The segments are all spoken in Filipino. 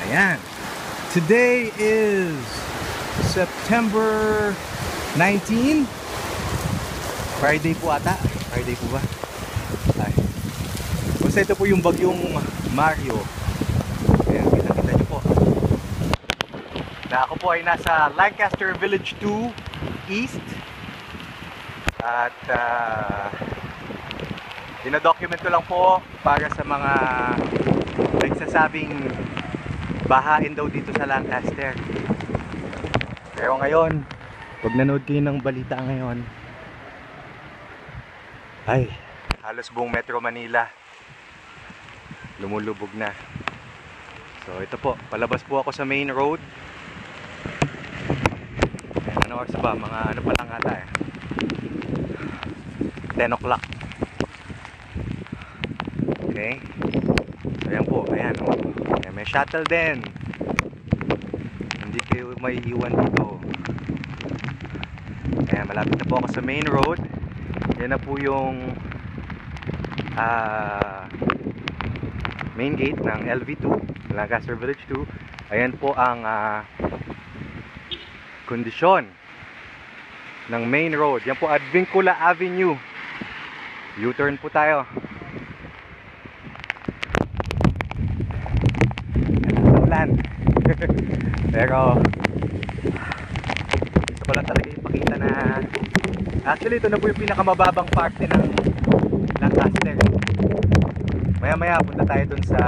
Ayan. Today is September 19. Friday po ata. Friday po ba? Ay. Basta ito po yung bagyong Mario. Ayan, kita nyo po. Na ako po ay nasa Lancaster Village 2 East. At dinadocument ko lang po para sa mga nagsasabing bahain daw dito sa Lancaster. Pero ngayon, pag nanood kayo ng balita ngayon, ay, halos buong Metro Manila lumulubog na. So ito po, palabas po ako sa main road. Ayan, ano oras ba? Mga ano pa lang ata eh, 10 o'clock. Okay. So ayan po, ayan o. Ayan, may shuttle din. Hindi kayo may iwan dito. Ayan, malapit na po ako sa main road. Yan na po yung main gate ng LV2, Lancaster Village 2. Ayan po ang kondisyon ng main road. Yan po, Advincula Avenue. U-turn po tayo. Ulan. Pero gusto ko lang talaga ipakita na actually ito na po yung pinakamababang parte ng Lancaster. Maya maya punta tayo dun sa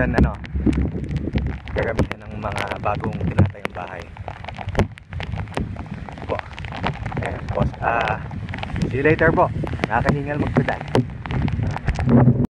ano, gagamitin ng mga bagong tinatayong bahay po. Ayan po. See you later po. Nakakahingal magpedal.